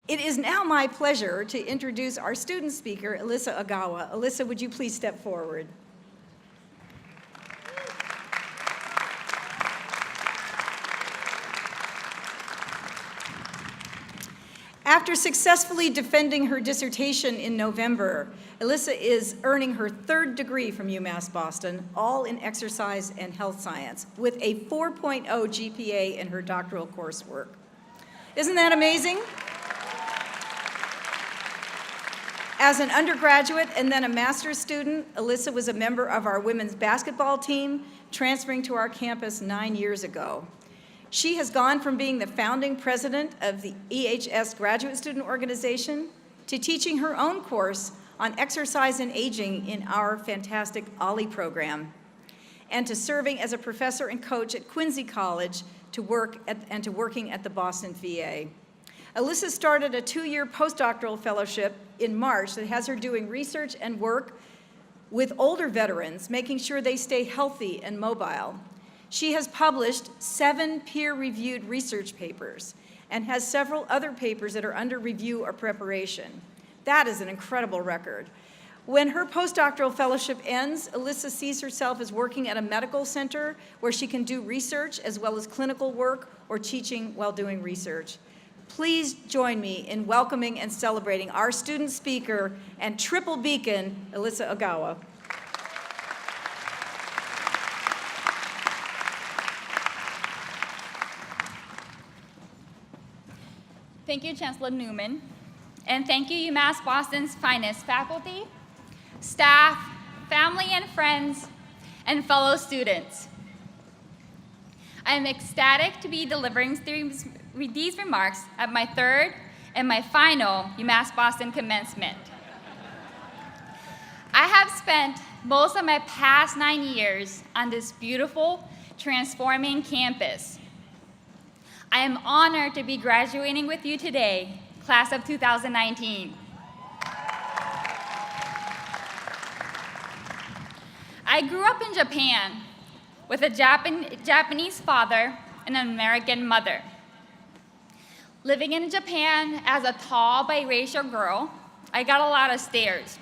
It is now my pleasure to introduce our student speaker, Elisa Ogawa. Elisa, would you please step forward? After successfully defending her dissertation in November, Elisa is earning her third degree from UMass Boston, all in exercise and health science, with a 4.0 GPA in her doctoral coursework. Isn't that amazing? As an undergraduate and then a master's student, Elisa was a member of our women's basketball team, transferring to our campus 9 years ago. She has gone from being the founding president of the EHS Graduate Student Organization to teaching her own course on exercise and aging in our fantastic OLLI program, and to serving as a professor and coach at Quincy College to working at the Boston VA. Elisa started a 2-year postdoctoral fellowship in March that has her doing research and work with older veterans, making sure they stay healthy and mobile. She has published 7 peer-reviewed research papers and has several other papers that are under review or preparation. That is an incredible record. When her postdoctoral fellowship ends, Elisa sees herself as working at a medical center where she can do research as well as clinical work or teaching while doing research. Please join me in welcoming and celebrating our student speaker and triple beacon, Elisa Ogawa. Thank you, Chancellor Newman, and thank you, UMass Boston's finest faculty, staff, family and friends, and fellow students. I am ecstatic to be delivering these remarks at my third and my final UMass Boston commencement. I have spent most of my past 9 years on this beautiful, transforming campus. I am honored to be graduating with you today, class of 2019. I grew up in Japan with a Japanese father and an American mother. Living in Japan as a tall biracial girl, I got a lot of stares.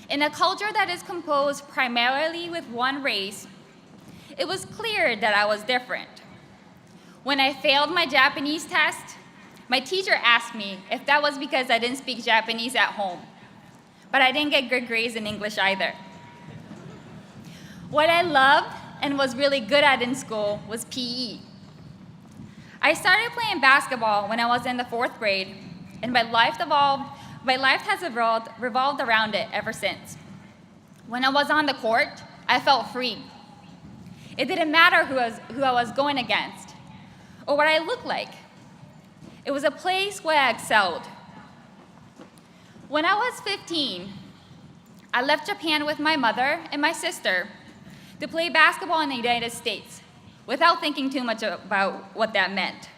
In a culture that is composed primarily with one race, it was clear that I was different. When I failed my Japanese test, my teacher asked me if that was because I didn't speak Japanese at home. But I didn't get good grades in English either. What I loved and was really good at in school was PE. I started playing basketball when I was in the 4th grade, and my life has revolved around it ever since. When I was on the court, I felt free. It didn't matter who I was going against or what I looked like. It was a place where I excelled. When I was 15, I left Japan with my mother and my sister to play basketball in the United States without thinking too much about what that meant.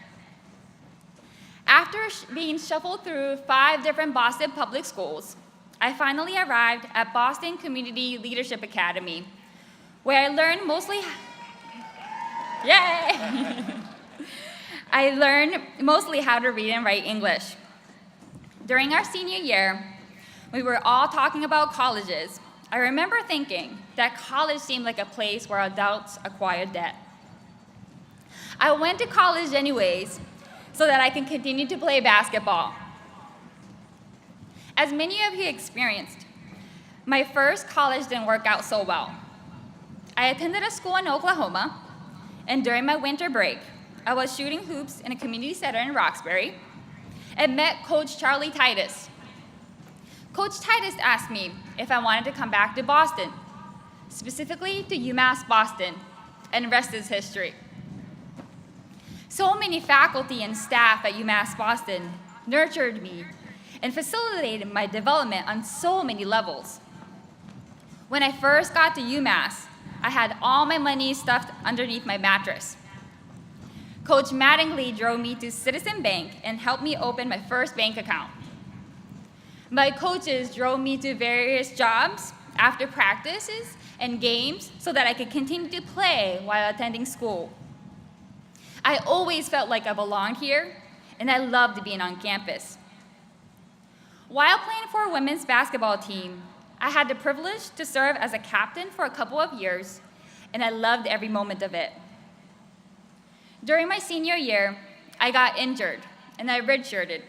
After being shuffled through 5 different Boston public schools, I finally arrived at Boston Community Leadership Academy, where I learned mostly how to read and write English. During our senior year, we were all talking about colleges. I remember thinking that college seemed like a place where adults acquired debt. I went to college anyways so that I can continue to play basketball. As many of you experienced, my first college didn't work out so well. I attended a school in Oklahoma, and during my winter break, I was shooting hoops in a community center in Roxbury and met Coach Charlie Titus. Coach Titus asked me if I wanted to come back to Boston, specifically to UMass Boston, and the rest is history. So many faculty and staff at UMass Boston nurtured me and facilitated my development on so many levels. When I first got to UMass, I had all my money stuffed underneath my mattress. Coach Mattingly drove me to Citizen Bank and helped me open my first bank account. My coaches drove me to various jobs after practices and games so that I could continue to play while attending school. I always felt like I belonged here and I loved being on campus. While playing for a women's basketball team, I had the privilege to serve as a captain for a couple of years, and I loved every moment of it. During my senior year, I got injured, and I redshirted,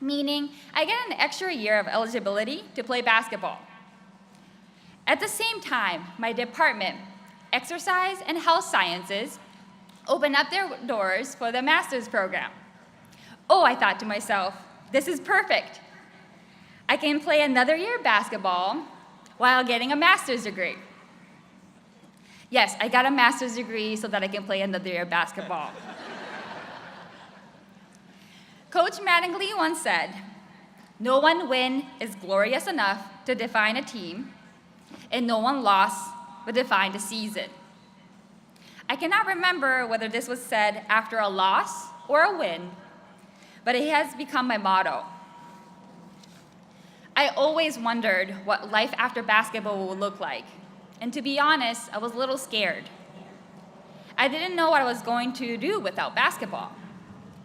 meaning I get an extra year of eligibility to play basketball. At the same time, my department, Exercise and Health Sciences, opened up their doors for the master's program. Oh, I thought to myself, this is perfect. I can play another year of basketball while getting a master's degree. Yes, I got a master's degree so that I can play another year of basketball. Coach Mattingly once said, "No one win is glorious enough to define a team, and no one loss would define the season." I cannot remember whether this was said after a loss or a win, but it has become my motto. I always wondered what life after basketball would look like, and to be honest, I was a little scared. I didn't know what I was going to do without basketball.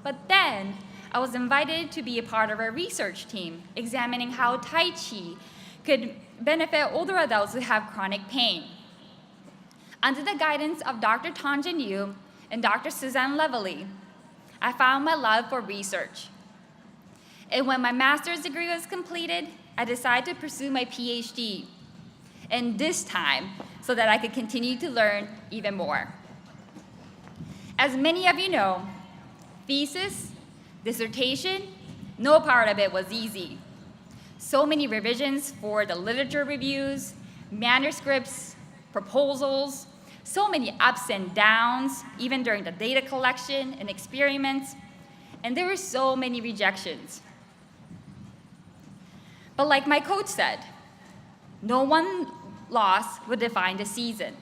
But then, I was invited to be a part of a research team examining how Tai Chi could benefit older adults who have chronic pain. Under the guidance of Dr. Tanjin Yu and Dr. Suzanne Levely, I found my love for research. And when my master's degree was completed, I decided to pursue my PhD, and this time so that I could continue to learn even more. As many of you know, thesis, dissertation, no part of it was easy. So many revisions for the literature reviews, manuscripts, proposals, so many ups and downs, even during the data collection and experiments, and there were so many rejections. But like my coach said, no one loss would define the season.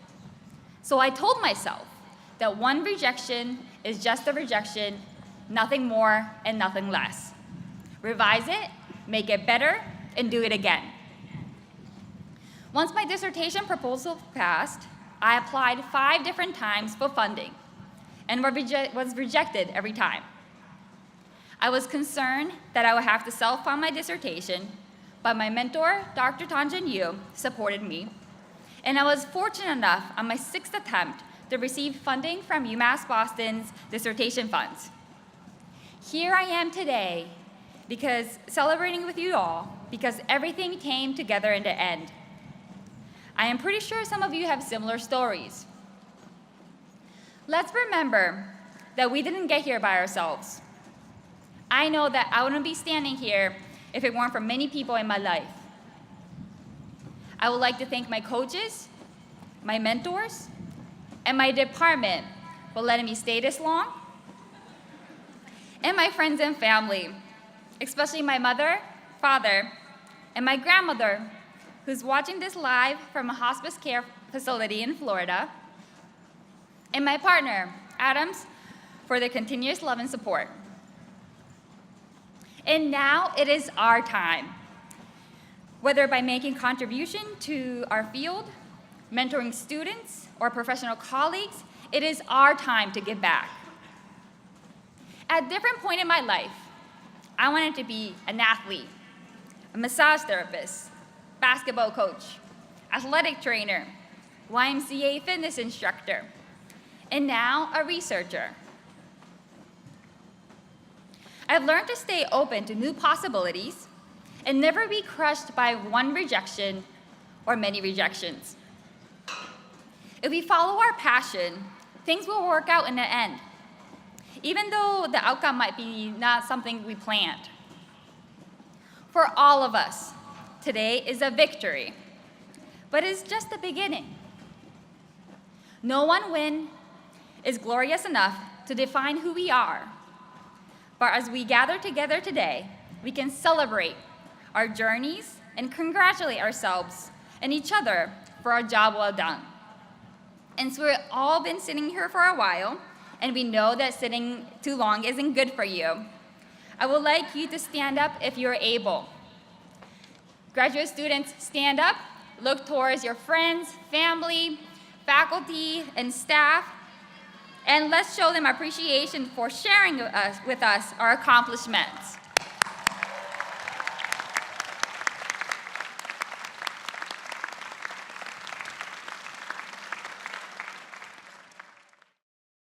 So I told myself that one rejection is just a rejection, nothing more and nothing less. Revise it, make it better, and do it again. Once my dissertation proposal passed, I applied 5 different times for funding and was rejected every time. I was concerned that I would have to self-fund my dissertation, but my mentor, Dr. Tanjin Yu, supported me, and I was fortunate enough on my 6th attempt to receive funding from UMass Boston's dissertation funds. Here I am today celebrating with you all because everything came together in the end. I am pretty sure some of you have similar stories. Let's remember that we didn't get here by ourselves. I know that I wouldn't be standing here if it weren't for many people in my life. I would like to thank my coaches, my mentors, and my department for letting me stay this long, and my friends and family, especially my mother, father, and my grandmother, who's watching this live from a hospice care facility in Florida, and my partner, Adams, for their continuous love and support. And now it is our time. Whether by making contribution to our field, mentoring students, or professional colleagues, it is our time to give back. At different point in my life, I wanted to be an athlete, a massage therapist, basketball coach, athletic trainer, YMCA fitness instructor, and now a researcher. I've learned to stay open to new possibilities and never be crushed by one rejection or many rejections. If we follow our passion, things will work out in the end, even though the outcome might be not something we planned. For all of us, today is a victory, but it's just the beginning. No one win is glorious enough to define who we are. But as we gather together today, we can celebrate our journeys and congratulate ourselves and each other for our job well done. And so we've all been sitting here for a while, and we know that sitting too long isn't good for you. I would like you to stand up if you're able. Graduate students, stand up, look towards your friends, family, faculty, and staff, And let's show them appreciation for sharing with us our accomplishments.